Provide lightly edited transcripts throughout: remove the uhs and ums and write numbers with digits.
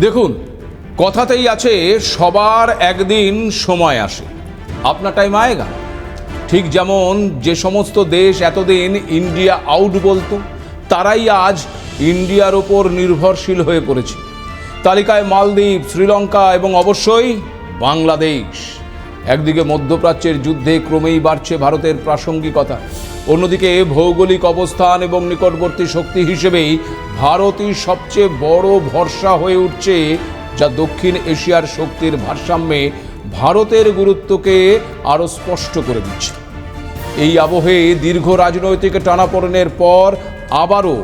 দেখুন, কথাতেই আছে সবার একদিন সময় আসে, আপনার টাইম আয়েগা। ঠিক যেমন যে সমস্ত দেশ এতদিন ইন্ডিয়া আউট বলতো, তারাই আজ ইন্ডিয়ার ওপর নির্ভরশীল হয়ে পড়েছে। তালিকায় মালদ্বীপ, শ্রীলঙ্কা এবং অবশ্যই বাংলাদেশ। একদিকে মধ্যপ্রাচ্যের যুদ্ধে ক্রমেই বাড়ছে ভারতের প্রাসঙ্গিকতা, অন্যদিকে ভৌগোলিক অবস্থান এবং নিকটবর্তী শক্তি হিসেবেই ভারতই সবচেয়ে বড় ভরসা হয়ে উঠছে, যা দক্ষিণ এশিয়ার শক্তির ভারসাম্যে ভারতের গুরুত্বকে আরও স্পষ্ট করে দিচ্ছে। এই আবহে দীর্ঘ রাজনৈতিক টানাপোড়েনের পর আবারও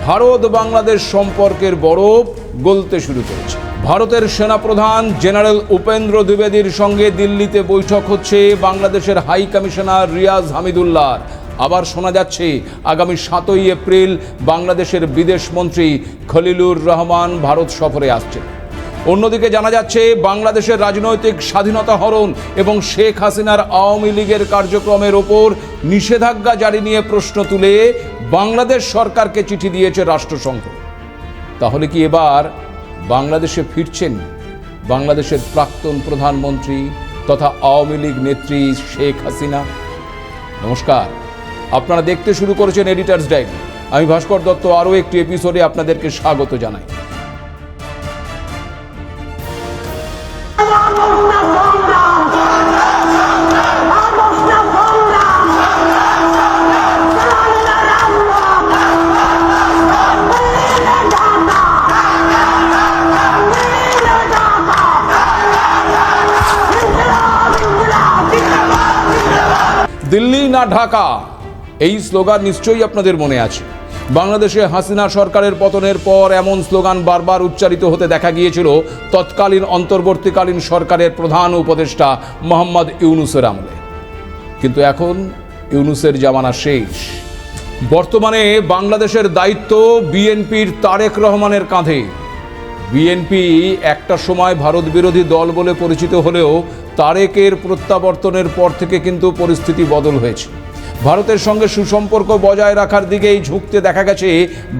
ভারত বাংলাদেশ সম্পর্কের বরফ গলতে শুরু করেছে। ভারতের সেনাপ্রধান জেনারেল উপেন্দ্র দ্বিবেদীর সঙ্গে দিল্লিতে বৈঠক হচ্ছে বাংলাদেশের হাই কমিশনার রিয়াজ হামিদুল্লাহর। আবার শোনা যাচ্ছে আগামী 7ই এপ্রিল বাংলাদেশের বিদেশ মন্ত্রী খলিলুর রহমান ভারত সফরে আসছেন। অন্যদিকে জানা যাচ্ছে বাংলাদেশের রাজনৈতিক স্বাধীনতা হরণ এবং শেখ হাসিনার আওয়ামী লীগের কার্যক্রমের ওপর নিষেধাজ্ঞা জারি নিয়ে প্রশ্ন তুলে বাংলাদেশ সরকারকে চিঠি দিয়েছে রাষ্ট্রসংঘ। তাহলে কি এবার বাংলাদেশে ফিরছেন বাংলাদেশের প্রাক্তন প্রধানমন্ত্রী তথা আওয়ামী লীগ নেত্রী শেখ হাসিনা? নমস্কার, আপনারা দেখতে শুরু করেছেন এডিটার্স ডায়েরি। আমি ভাস্কর দত্ত আরও একটি এপিসোডে আপনাদেরকে স্বাগত জানাই। দিল্লি না ঢাকা, এই স্লোগান নিশ্চয়ই আপনাদের মনে আছে। বাংলাদেশে হাসিনা সরকারের পতনের পর এমন স্লোগান বারবার উচ্চারিত হতে দেখা গিয়েছিল তৎকালীন অন্তর্বর্তীকালীন সরকারের প্রধান উপদেষ্টা মোহাম্মদ ইউনূসের আমলে। কিন্তু এখন ইউনূসের জামানা শেষ। বর্তমানে বাংলাদেশের দায়িত্ব বিএনপির তারেক রহমানের কাঁধে। বিএনপি একটা সময় ভারত বিরোধী দল বলে পরিচিত হলেও তারেকের প্রত্যাবর্তনের পর থেকে কিন্তু পরিস্থিতি বদল হয়েছে। ভারতের সঙ্গে সুসম্পর্ক বজায় রাখার দিকেই ঝুঁকতে দেখা গেছে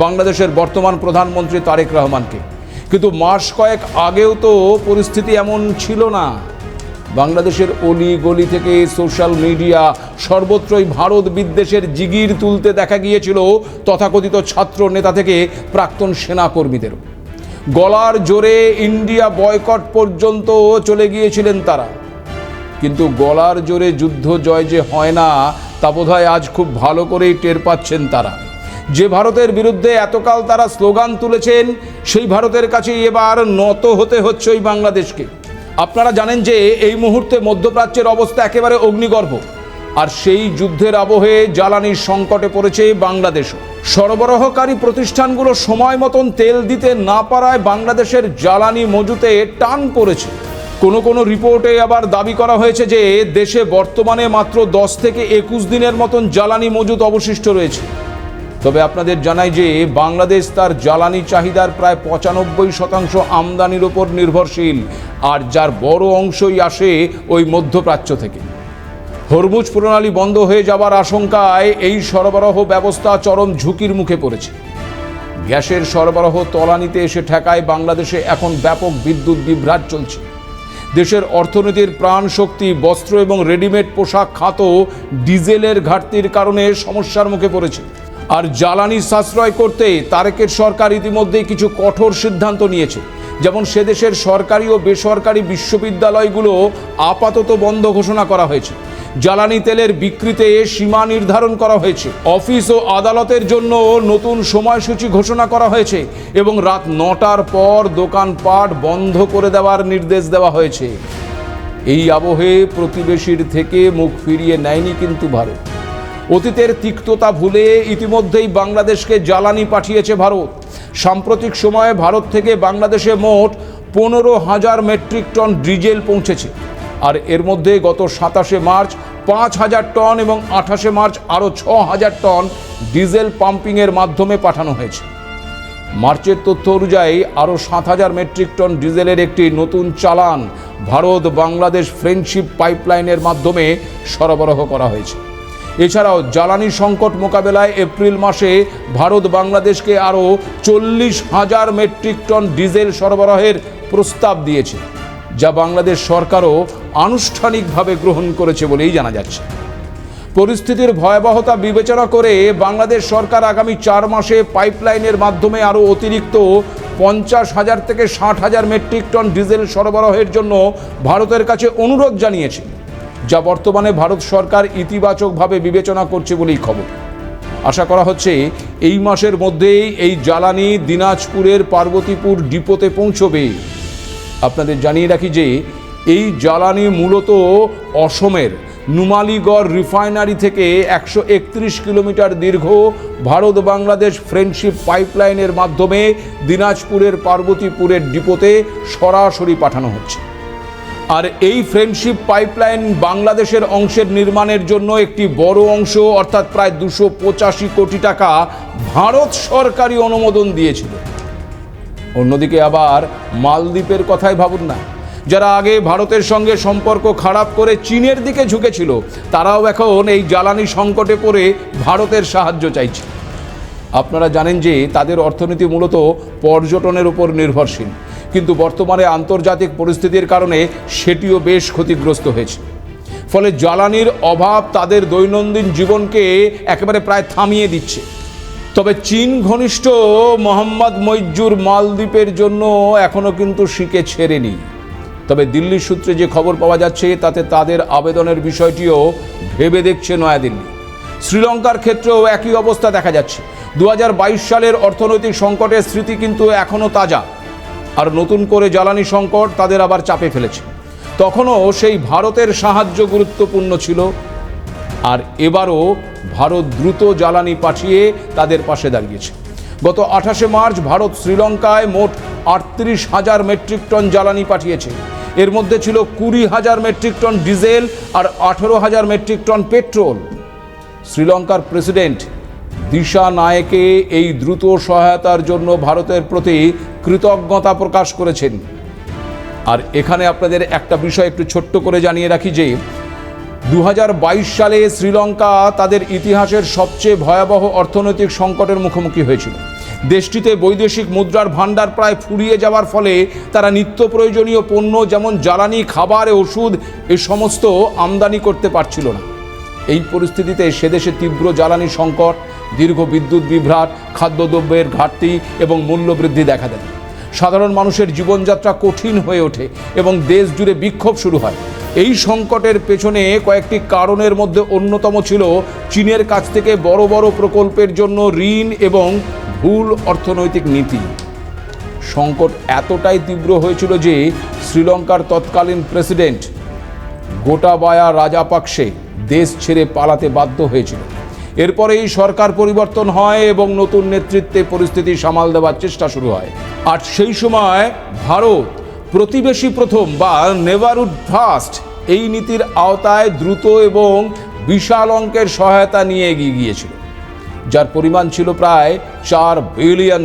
বাংলাদেশের বর্তমান প্রধানমন্ত্রী তারেক রহমানকে। কিন্তু মাস কয়েক আগেও তো পরিস্থিতি এমন ছিল না। বাংলাদেশের অলি গলি থেকে সোশ্যাল মিডিয়া সর্বত্রই ভারত বিদ্বেষের জিগির তুলতে দেখা গিয়েছিল তথাকথিত ছাত্র নেতা থেকে প্রাক্তন সেনাকর্মীদেরও। গলার জোরে ইন্ডিয়া বয়কট পর্যন্ত চলে গিয়েছিলেন তারা। কিন্তু গলার জোরে যুদ্ধ জয় যে হয় না, তা বোধহয় আজ খুব ভালো করেই টের পাচ্ছেন তারা। যে ভারতের বিরুদ্ধে এতকাল তারা স্লোগান তুলেছেন, সেই ভারতের কাছেই এবার নত হতে হচ্ছে ওই বাংলাদেশকে। আপনারা জানেন যে এই মুহূর্তে মধ্যপ্রাচ্যের অবস্থা একেবারে অগ্নিগর্ভ, আর সেই যুদ্ধের আবহে জ্বালানির সংকটে পড়েছে বাংলাদেশও। সরবরাহকারী প্রতিষ্ঠানগুলো সময় মতন তেল দিতে না পারায় বাংলাদেশের জ্বালানি মজুতে টান পড়েছে। কোনো রিপোর্টে আবার দাবি করা হয়েছে যে দেশে বর্তমানে মাত্র 10 থেকে 21 দিনের মতন জ্বালানি মজুদ অবশিষ্ট রয়েছে। তবে আপনাদের জানাই যে বাংলাদেশ তার জ্বালানি চাহিদার প্রায় 95% আমদানির ওপর নির্ভরশীল, আর যার বড় অংশই আসে ওই মধ্যপ্রাচ্য থেকে। হরমুজ প্রণালী বন্ধ হয়ে যাবার আশঙ্কায় এই সরবরাহ ব্যবস্থা চরম ঝুঁকির মুখে পড়েছে। গ্যাসের সরবরাহ তলানিতে এসে ঠেকায় বাংলাদেশে এখন ব্যাপক বিদ্যুৎ বিভ্রাট চলছে। দেশের অর্থনীতির প্রাণ শক্তি বস্ত্র এবং রেডিমেড পোশাক খাতও ডিজেলের ঘাটতির কারণে সমস্যার মুখে পড়েছে। আর জ্বালানি সাশ্রয় করতে তারেকের সরকার ইতিমধ্যেই কিছু কঠোর সিদ্ধান্ত নিয়েছে। যেমন সে দেশের সরকারি ও বেসরকারি বিশ্ববিদ্যালয়গুলো আপাতত বন্ধ ঘোষণা করা হয়েছে। জ্বালানি তেলের বিক্রিতে সীমা নির্ধারণ করা হয়েছে। অফিস ও আদালতের জন্য নতুন সময়সূচি ঘোষণা করা হয়েছে এবং রাত 9টার পর দোকানপাট বন্ধ করে দেওয়ার নির্দেশ দেওয়া হয়েছে। এই আবহে প্রতিবেশীর থেকে মুখ ফিরিয়ে নেয়নি কিন্তু ভারত। অতীতের তিক্ততা ভুলে ইতিমধ্যেই বাংলাদেশকে জ্বালানি পাঠিয়েছে ভারত। সাম্প্রতিক সময়ে ভারত থেকে বাংলাদেশে মোট 15,000 মেট্রিক টন ডিজেল পৌঁছেছে। আর এর মধ্যে গত 27শে মার্চ 5,000 টন এবং 28শে মার্চ আরও 6,000 টন ডিজেল পাম্পিংয়ের মাধ্যমে পাঠানো হয়েছে। মার্চের তথ্য অনুযায়ী আরও 7,000 মেট্রিক টন ডিজেলের একটি নতুন চালান ভারত বাংলাদেশ ফ্রেন্ডশিপ পাইপলাইনের মাধ্যমে সরবরাহ করা হয়েছে। এছাড়াও জ্বালানি সংকট মোকাবেলায় এপ্রিল মাসে ভারত বাংলাদেশকে আরও 40,000 মেট্রিক টন ডিজেল সরবরাহের প্রস্তাব দিয়েছে, যা বাংলাদেশ সরকারও আনুষ্ঠানিকভাবে গ্রহণ করেছে বলেই জানা যাচ্ছে। পরিস্থিতির ভয়াবহতা বিবেচনা করে বাংলাদেশ সরকার আগামী 4 মাসে পাইপলাইনের মাধ্যমে আরও অতিরিক্ত 50,000 থেকে 60,000 মেট্রিক টন ডিজেল সরবরাহের জন্য ভারতের কাছে অনুরোধ জানিয়েছে, যা বর্তমানে ভারত সরকার ইতিবাচকভাবে বিবেচনা করছে বলেই খবর। আশা করা হচ্ছে এই মাসের মধ্যেই এই জ্বালানি দিনাজপুরের পার্বতীপুর ডিপোতে পৌঁছবে। আপনাদের জানিয়ে রাখি যে এই জ্বালানি মূলত অসমের নুমালীগড় রিফাইনারি থেকে 131 কিলোমিটার দীর্ঘ ভারত বাংলাদেশ ফ্রেন্ডশিপ পাইপলাইনের মাধ্যমে দিনাজপুরের পার্বতীপুরের ডিপোতে সরাসরি পাঠানো হচ্ছে। আর এই ফ্রেন্ডশিপ পাইপলাইন বাংলাদেশের অংশের নির্মাণের জন্য একটি বড় অংশ অর্থাৎ প্রায় 285 কোটি টাকা ভারত সরকারি অনুমোদন দিয়েছিল। অন্যদিকে আবার মালদ্বীপের কথাই ভাবুন না, যারা আগে ভারতের সঙ্গে সম্পর্ক খারাপ করে চীনের দিকে ঝুঁকেছিল, তারাও এখন এই জ্বালানি সংকটে পড়ে ভারতের সাহায্য চাইছে। আপনারা জানেন যে তাদের অর্থনীতি মূলত পর্যটনের উপর নির্ভরশীল, কিন্তু বর্তমানে আন্তর্জাতিক পরিস্থিতির কারণে সেটিও বেশ ক্ষতিগ্রস্ত হয়েছে। ফলে জ্বালানির অভাব তাদের দৈনন্দিন জীবনকে একেবারে প্রায় থামিয়ে দিচ্ছে। তবে চীন ঘনিষ্ঠ মোহাম্মদ মইজুর মালদ্বীপের জন্য এখনও কিন্তু শিকে ছেড়েনি। তবে দিল্লির সূত্রে যে খবর পাওয়া যাচ্ছে তাতে তাদের আবেদনের বিষয়টিও ভেবে দেখছে নয়াদিল্লি। শ্রীলঙ্কার ক্ষেত্রেও একই অবস্থা দেখা যাচ্ছে। 2022 সালের অর্থনৈতিক সংকটের স্মৃতি কিন্তু এখনও তাজা, আর নতুন করে জ্বালানি সংকট তাদের আবার চাপে ফেলেছে। তখনও সেই ভারতের সাহায্য গুরুত্বপূর্ণ ছিল, আর এবারও ভারত দ্রুত জ্বালানি পাঠিয়ে তাদের পাশে দাঁড়িয়েছে। গত 28 মার্চ ভারত শ্রীলঙ্কায় মোট 38,000 মেট্রিক টন জ্বালানি পাঠিয়েছে। এর মধ্যে ছিল 20,000 মেট্রিক টন ডিজেল আর 18,000 মেট্রিক টন পেট্রোল। শ্রীলঙ্কার প্রেসিডেন্ট দিশা নায়েকে এই দ্রুত সহায়তার জন্য ভারতের প্রতি কৃতজ্ঞতা প্রকাশ করেছেন। আর এখানে আপনাদের একটা বিষয় একটু ছোট্ট করে জানিয়ে রাখি যে 2022 সালে শ্রীলঙ্কা তাদের ইতিহাসের সবচেয়ে ভয়াবহ অর্থনৈতিক সংকটের মুখোমুখি হয়েছিল। দেশটিতে বৈদেশিক মুদ্রার ভাণ্ডার প্রায় ফুরিয়ে যাওয়ার ফলে তারা নিত্য প্রয়োজনীয় পণ্য যেমন জ্বালানি, খাবার, ওষুধ এ সমস্ত আমদানি করতে পারছিল না। এই পরিস্থিতিতে সেদেশে তীব্র জ্বালানি সংকট, দীর্ঘ বিদ্যুৎ বিভ্রাট, খাদ্যদ্রব্যের ঘাটতি এবং মূল্যবৃদ্ধি দেখা দেয়। সাধারণ মানুষের জীবনযাত্রা কঠিন হয়ে ওঠে এবং দেশ জুড়ে বিক্ষোভ শুরু হয়। এই সংকটের পেছনে কয়েকটি কারণের মধ্যে অন্যতম ছিল চীনের কাছ থেকে বড় বড় প্রকল্পের জন্য ঋণ এবং ভুল অর্থনৈতিক নীতি। সংকট এতটাই তীব্র হয়েছিল যে শ্রীলঙ্কার তৎকালীন প্রেসিডেন্ট গোটাবায়া রাজাপাকসে দেশ ছেড়ে পালাতে বাধ্য হয়েছিল। এরপরেই সরকার পরিবর্তন হয় এবং নতুন নেতৃত্বে পরিস্থিতি সামাল দেওয়ার চেষ্টা শুরু হয়। আর সেই সময় ভারত প্রতিবেশী প্রথম বা নেভারহুড ফার্স্ট এই নীতির আওতায় দ্রুত এবং বিশাল অঙ্কের সহায়তা নিয়ে এগিয়ে গিয়েছিল, যার পরিমাণ ছিল প্রায় $4 বিলিয়ন।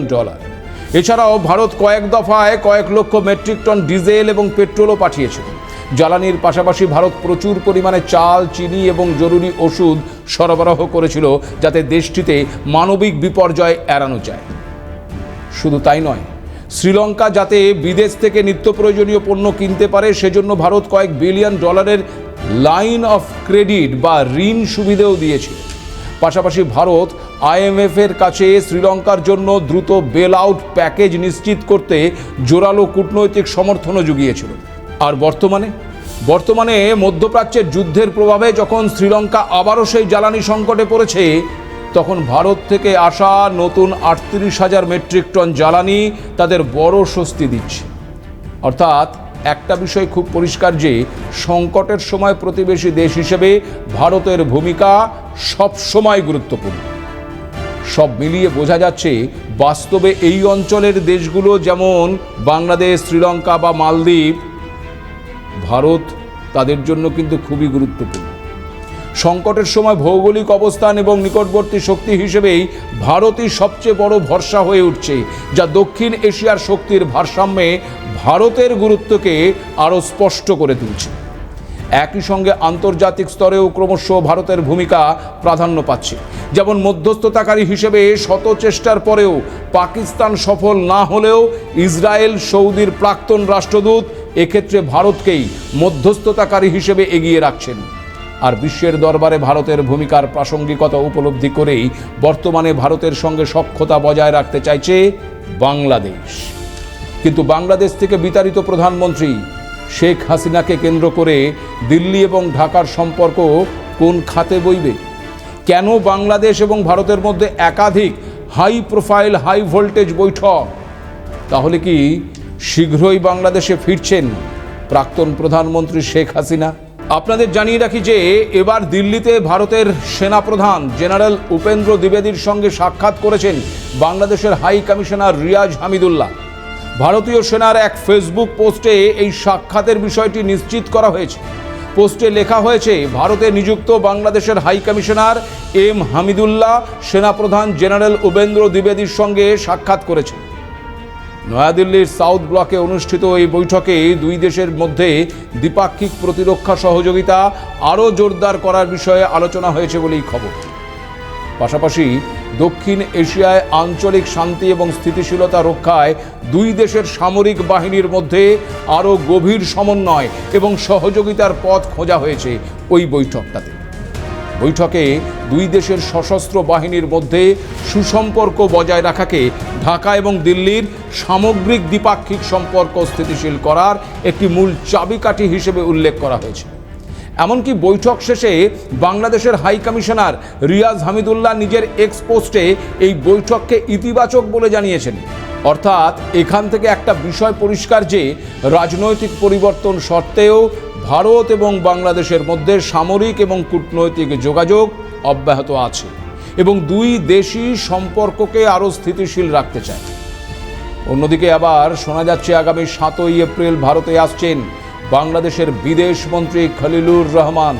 এছাড়াও ভারত কয়েক দফায় কয়েক লক্ষ মেট্রিক টন ডিজেল এবং পেট্রোলও পাঠিয়েছিল। জ্বালানির পাশাপাশি ভারত প্রচুর পরিমাণে চাল, চিনি এবং জরুরি ওষুধ সরবরাহ করেছিল, যাতে দেশটিতে মানবিক বিপর্যয় এড়ানো যায়। শুধু তাই নয়, শ্রীলঙ্কা যাতে বিদেশ থেকে নিত্য প্রয়োজনীয় পণ্য কিনতে পারে সেজন্য ভারত কয়েক $বিলিয়ন লাইন অফ ক্রেডিট বা ঋণ সুবিধাও দিয়েছিল। পাশাপাশি ভারত IMF এর কাছে শ্রীলঙ্কার জন্য দ্রুত বেল আউট প্যাকেজ নিশ্চিত করতে জোরালো কূটনৈতিক সমর্থনও জুগিয়েছিল। আর বর্তমানে মধ্যপ্রাচ্যের যুদ্ধের প্রভাবে যখন শ্রীলঙ্কা আবারও সেই জ্বালানি সংকটে পড়েছে, তখন ভারত থেকে আসা নতুন 38,000 মেট্রিক টন জ্বালানি তাদের বড় স্বস্তি দিচ্ছে। অর্থাৎ একটা বিষয় খুব পরিষ্কার যে সংকটের সময় প্রতিবেশী দেশ হিসেবে ভারতের ভূমিকা সবসময় গুরুত্বপূর্ণ। সব মিলিয়ে বোঝা যাচ্ছে বাস্তবে এই অঞ্চলের দেশগুলো যেমন বাংলাদেশ, শ্রীলঙ্কা বা মালদ্বীপ, ভারত তাদের জন্য কিন্তু খুবই গুরুত্বপূর্ণ। সংকটের সময় ভৌগোলিক অবস্থান এবং নিকটবর্তী শক্তি হিসেবেই ভারতই সবচেয়ে বড় ভরসা হয়ে উঠছে, যা দক্ষিণ এশিয়ার শক্তির ভারসাম্যে ভারতের গুরুত্বকে আরও স্পষ্ট করে তুলছে। একই সঙ্গে আন্তর্জাতিক স্তরেও ক্রমশ ভারতের ভূমিকা প্রাধান্য পাচ্ছে। যেমন মধ্যস্থতাকারী হিসেবে শত চেষ্টার পরেও পাকিস্তান সফল না হলেও ইসরায়েল সৌদির প্রাক্তন রাষ্ট্রদূত এক্ষেত্রে ভারতকেই মধ্যস্থতাকারী হিসেবে এগিয়ে রাখছেন। আর বিশ্বের দরবারে ভারতের ভূমিকার প্রাসঙ্গিকতা উপলব্ধি করেই বর্তমানে ভারতের সঙ্গে সখ্যতা বজায় রাখতে চাইছে বাংলাদেশ। কিন্তু বাংলাদেশ থেকে বিতাড়িত প্রধানমন্ত্রী শেখ হাসিনাকে কেন্দ্র করে দিল্লি এবং ঢাকার সম্পর্ক কোন খাতে বইবে? কেন বাংলাদেশ এবং ভারতের মধ্যে একাধিক হাই প্রোফাইল হাই ভোল্টেজ বৈঠক? তাহলে কি শীঘ্রই বাংলাদেশে ফিরছেন প্রাক্তন প্রধানমন্ত্রী শেখ হাসিনা? আপনাদের জানিয়ে রাখি যে এবার দিল্লিতে ভারতের সেনাপ্রধান জেনারেল উপেন্দ্র দ্বিবেদীর সঙ্গে সাক্ষাৎ করেছেন বাংলাদেশের হাই কমিশনার রিয়াজ হামিদুল্লাহ। ভারতীয় সেনার এক ফেসবুক পোস্টে এই সাক্ষাতের বিষয়টি নিশ্চিত করা হয়েছে। পোস্টে লেখা হয়েছে, ভারতে নিযুক্ত বাংলাদেশের হাই কমিশনার এম হামিদুল্লাহ সেনাপ্রধান জেনারেল উপেন্দ্র দ্বিবেদীর সঙ্গে সাক্ষাৎ করেছেন। নয়াদিল্লির সাউথ ব্লকে অনুষ্ঠিত এই বৈঠকে দুই দেশের মধ্যে দ্বিপাক্ষিক প্রতিরক্ষা সহযোগিতা আরও জোরদার করার বিষয়ে আলোচনা হয়েছে বলেই খবর। পাশাপাশি দক্ষিণ এশিয়ায় আঞ্চলিক শান্তি এবং স্থিতিশীলতা রক্ষায় দুই দেশের সামরিক বাহিনীর মধ্যে আরও গভীর সমন্বয় এবং সহযোগিতার পথ খোঁজা হয়েছে ওই বৈঠকটাতে। বৈঠকে দুই দেশের সশস্ত্র বাহিনীর মধ্যে সুসম্পর্ক বজায় রাখাকে ঢাকা এবং দিল্লির সামগ্রিক দ্বিপাক্ষিক সম্পর্ক স্থিতিশীল করার একটি মূল চাবিকাঠি হিসেবে উল্লেখ করা হয়েছে। এমনকি বৈঠক শেষে বাংলাদেশের হাই কমিশনার রিয়াজ হামিদুল্লাহ নিজের এক্স পোস্টে এই বৈঠককে ইতিবাচক বলে জানিয়েছেন। অর্থাৎ এখান থেকে একটা বিষয় পরিষ্কার যে রাজনৈতিক পরিবর্তন সত্ত্বেও ভারত এবং বাংলাদেশের মধ্যে সামরিক এবং কূটনৈতিক যোগাযোগ অব্যাহত আছে এবং দুই দেশই সম্পর্ককে আরও স্থিতিশীল রাখতে চায়। অন্যদিকে আবার শোনা যাচ্ছে আগামী 7ই এপ্রিল ভারতে আসছেন বাংলাদেশের বিদেশমন্ত্রী খলিলুর রহমান।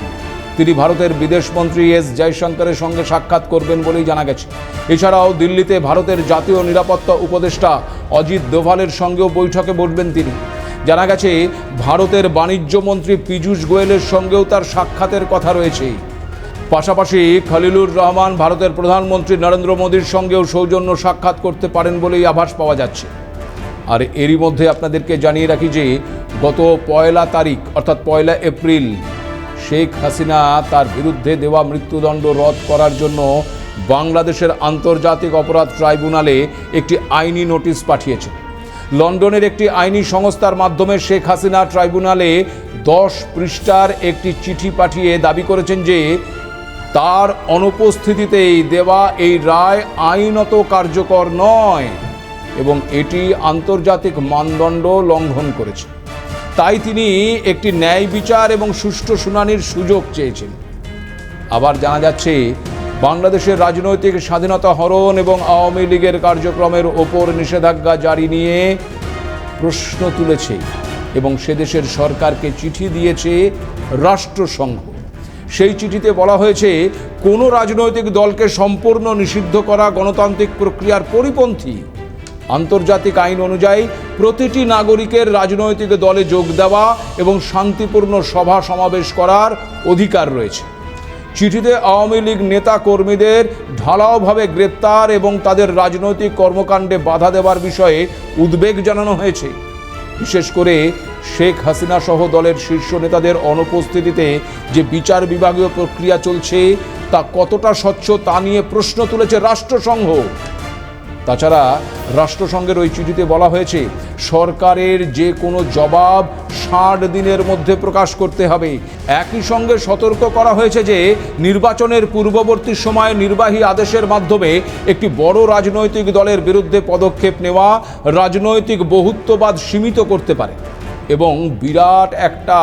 তিনি ভারতের বিদেশমন্ত্রী এস জয়শঙ্করের সঙ্গে সাক্ষাৎ করবেন বলেই জানা গেছে। এছাড়াও দিল্লিতে ভারতের জাতীয় নিরাপত্তা উপদেষ্টা অজিত দোভালের সঙ্গেও বৈঠকে বসবেন তিনি। জানা গেছে ভারতের বাণিজ্য মন্ত্রী পীযূষ গোয়েলের সঙ্গেও তার সাক্ষাতের কথা রয়েছে। পাশাপাশি খলিলুর রহমান ভারতের প্রধানমন্ত্রী নরেন্দ্র মোদীর সঙ্গেও সৌজন্য সাক্ষাৎ করতে পারেন বলেই আভাস পাওয়া যাচ্ছে। আর এরই মধ্যে আপনাদেরকে জানিয়ে রাখি যে গত 1 তারিখ অর্থাৎ 1 এপ্রিল শেখ হাসিনা তার বিরুদ্ধে দেওয়া মৃত্যুদণ্ড রদ করার জন্য বাংলাদেশের আন্তর্জাতিক অপরাধ ট্রাইব্যুনালে একটি আইনি নোটিশ পাঠিয়েছেন। লন্ডনের একটি আইনি সংস্থার মাধ্যমে শেখ হাসিনা ট্রাইব্যুনালে 10 পৃষ্ঠার একটি চিঠি পাঠিয়ে দাবি করেছেন যে তার অনুপস্থিতিতেই দেওয়া এই রায় আইনত কার্যকর নয় এবং এটি আন্তর্জাতিক মানদণ্ড লঙ্ঘন করেছে। তাই তিনি একটি ন্যায় বিচার এবং সুষ্ঠু শুনানির সুযোগ চেয়েছেন। আবার জানা যাচ্ছে বাংলাদেশের রাজনৈতিক স্বাধীনতা হরণ এবং আওয়ামী লীগের কার্যক্রমের ওপর নিষেধাজ্ঞা জারি নিয়ে প্রশ্ন তুলেছে এবং সে দেশের সরকারকে চিঠি দিয়েছে রাষ্ট্রসংঘ। সেই চিঠিতে বলা হয়েছে কোনো রাজনৈতিক দলকে সম্পূর্ণ নিষিদ্ধ করা গণতান্ত্রিক প্রক্রিয়ার পরিপন্থী। আন্তর্জাতিক আইন অনুযায়ী প্রতিটি নাগরিকের রাজনৈতিক দলে যোগ দেওয়া এবং শান্তিপূর্ণ সভা সমাবেশ করার অধিকার রয়েছে। চিঠিতে আওয়ামী লীগ নেতা কর্মীদের ঢালাওভাবে গ্রেপ্তার এবং তাদের রাজনৈতিক কর্মকাণ্ডে বাধা দেওয়ার বিষয়ে উদ্বেগ জানানো হয়েছে। বিশেষ করে শেখ হাসিনা সহ দলের শীর্ষ নেতাদের অনুপস্থিতিতে যে বিচার বিভাগীয় প্রক্রিয়া চলছে তা কতটা স্বচ্ছ তা নিয়ে প্রশ্ন তুলেছে রাষ্ট্রসংঘ। তাছাড়া রাষ্ট্রসংঘের ওই চিঠিতে বলা হয়েছে সরকারের যে কোনো জবাব 60 দিনের মধ্যে প্রকাশ করতে হবে। একই সঙ্গে সতর্ক করা হয়েছে যে নির্বাচনের পূর্ববর্তী সময়ে নির্বাহী আদেশের মাধ্যমে একটি বড় রাজনৈতিক দলের বিরুদ্ধে পদক্ষেপ নেওয়া রাজনৈতিক বহুত্ববাদ সীমিত করতে পারে এবং বিরাট একটা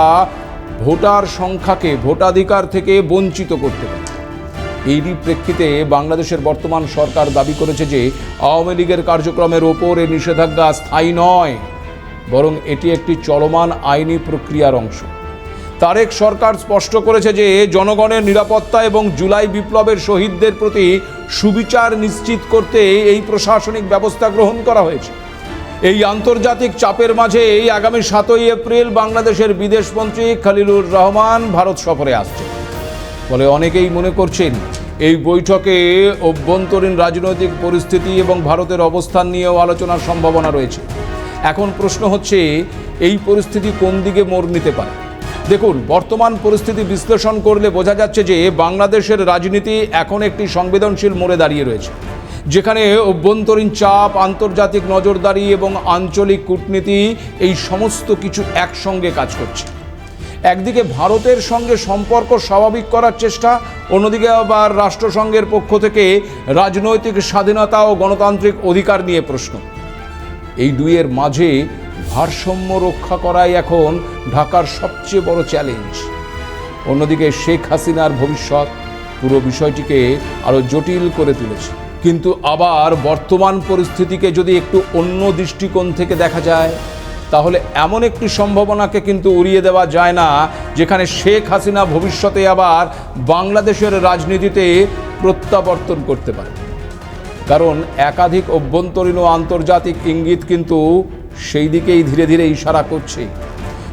ভোটার সংখ্যাকে ভোটাধিকার থেকে বঞ্চিত করতে পারে। এরই প্রেক্ষিতে বাংলাদেশের বর্তমান সরকার দাবি করেছে যে আওয়ামী লীগের কার্যক্রমের ওপর এই নিষেধাজ্ঞা স্থায়ী নয়, বরং এটি একটি চলমান আইনি প্রক্রিয়ার অংশ। তারেক সরকার স্পষ্ট করেছে যে জনগণের নিরাপত্তা এবং জুলাই বিপ্লবের শহীদদের প্রতি সুবিচার নিশ্চিত করতে এই প্রশাসনিক ব্যবস্থা গ্রহণ করা হয়েছে। এই আন্তর্জাতিক চাপের মাঝে আগামী 7ই এপ্রিল বাংলাদেশের বিদেশমন্ত্রী খলিলুর রহমান ভারত সফরে আসছে। ফলে অনেকেই মনে করছেন এই বৈঠকে অভ্যন্তরীণ রাজনৈতিক পরিস্থিতি এবং ভারতের অবস্থান নিয়েও আলোচনার সম্ভাবনা রয়েছে। এখন প্রশ্ন হচ্ছে, এই পরিস্থিতি কোন দিকে মোড় নিতে পারে? দেখুন, বর্তমান পরিস্থিতি বিশ্লেষণ করলে বোঝা যাচ্ছে যে বাংলাদেশের রাজনীতি এখন একটি সংবেদনশীল মোড়ে দাঁড়িয়ে রয়েছে, যেখানে অভ্যন্তরীণ চাপ, আন্তর্জাতিক নজরদারি এবং আঞ্চলিক কূটনীতি এই সমস্ত কিছু একসঙ্গে কাজ করছে। একদিকে ভারতের সঙ্গে সম্পর্ক স্বাভাবিক করার চেষ্টা, অন্যদিকে আবার রাষ্ট্রসংঘের পক্ষ থেকে রাজনৈতিক স্বাধীনতা ও গণতান্ত্রিক অধিকার নিয়ে প্রশ্ন। এই দুইয়ের মাঝে ভারসাম্য রক্ষা করাই এখন ঢাকার সবচেয়ে বড় চ্যালেঞ্জ। অন্যদিকে শেখ হাসিনার ভবিষ্যৎ পুরো বিষয়টিকে আরও জটিল করে তুলেছে। কিন্তু আবার বর্তমান পরিস্থিতিকে যদি একটু অন্য দৃষ্টিকোণ থেকে দেখা যায়, তাহলে এমন একটি সম্ভাবনাকে কিন্তু উড়িয়ে দেওয়া যায় না, যেখানে শেখ হাসিনা ভবিষ্যতে আবার বাংলাদেশের রাজনীতিতে প্রত্যাবর্তন করতে পারে। কারণ একাধিক অভ্যন্তরীণ ও আন্তর্জাতিক ইঙ্গিত কিন্তু সেই দিকেই ধীরে ধীরে ইশারা করছে।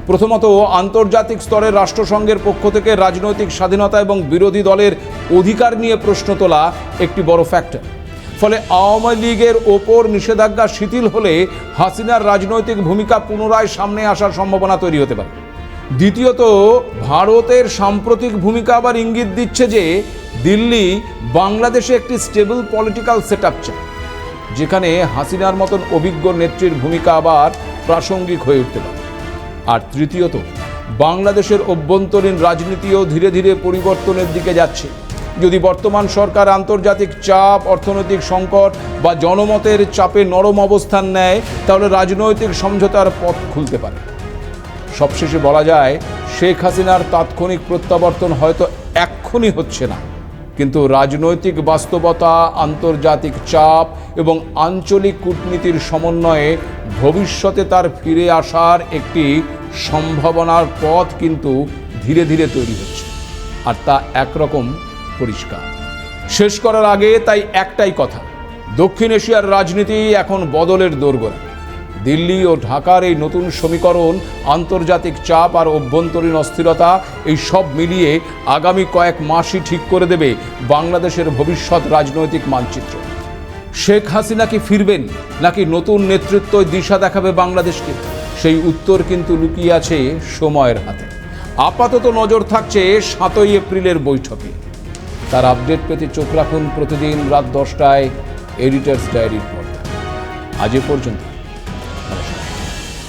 প্রথমত, আন্তর্জাতিক স্তরের রাষ্ট্রসংঘের পক্ষ থেকে রাজনৈতিক স্বাধীনতা এবং বিরোধী দলের অধিকার নিয়ে প্রশ্ন তোলা একটি বড় ফ্যাক্টর। ফলে আওয়ামী লীগের ওপর নিষেধাজ্ঞা শিথিল হলে হাসিনার রাজনৈতিক ভূমিকা পুনরায় সামনে আসার সম্ভাবনা তৈরি হতে পারে। দ্বিতীয়ত, ভারতের সাম্প্রতিক ভূমিকা আবার ইঙ্গিত দিচ্ছে যে দিল্লি বাংলাদেশে একটি স্টেবল পলিটিক্যাল সেটআপ চায়, যেখানে হাসিনার মতন অভিজ্ঞ নেত্রীর ভূমিকা আবার প্রাসঙ্গিক হয়ে উঠতে পারে। আর তৃতীয়ত, বাংলাদেশের অভ্যন্তরীণ রাজনীতিও ধীরে ধীরে পরিবর্তনের দিকে যাচ্ছে। যদি বর্তমান সরকার আন্তর্জাতিক চাপ, অর্থনৈতিক সংকট বা জনমতের চাপে নরম অবস্থান নেয়, তাহলে রাজনৈতিক সমঝোতার পথ খুলতে পারে। সবশেষে বলা যায়, শেখ হাসিনার তাৎক্ষণিক প্রত্যাবর্তন হয়তো এক্ষুনি হচ্ছে না, কিন্তু রাজনৈতিক বাস্তবতা, আন্তর্জাতিক চাপ এবং আঞ্চলিক কূটনীতির সমন্বয়ে ভবিষ্যতে তার ফিরে আসার একটি সম্ভাবনার পথ কিন্তু ধীরে ধীরে তৈরি হচ্ছে। আর তা একরকম পরিষ্কার। শেষ করার আগে তাই একটাই কথা, দক্ষিণ এশিয়ার রাজনীতি এখন বদলের দোরগোড়ায়। দিল্লি ও ঢাকার এই নতুন সমীকরণ, আন্তর্জাতিক চাপ আর অভ্যন্তরীণ অস্থিরতা, এই সব মিলিয়ে আগামী কয়েক মাসই ঠিক করে দেবে বাংলাদেশের ভবিষ্যৎ রাজনৈতিক মানচিত্র। শেখ হাসিনা কি ফিরবেন, নাকি নতুন নেতৃত্ব দিশা দেখাবে বাংলাদেশকে? সেই উত্তর কিন্তু লুকিয়ে আছে সময়ের হাতে। আপাতত নজর থাকছে 7ই এপ্রিলের বৈঠকে। তার আপডেট পেতে চোখ রাখুন প্রতিদিন রাত 10টায় এডিটরস ডায়েরির পর্দায়। আজ এ পর্যন্ত।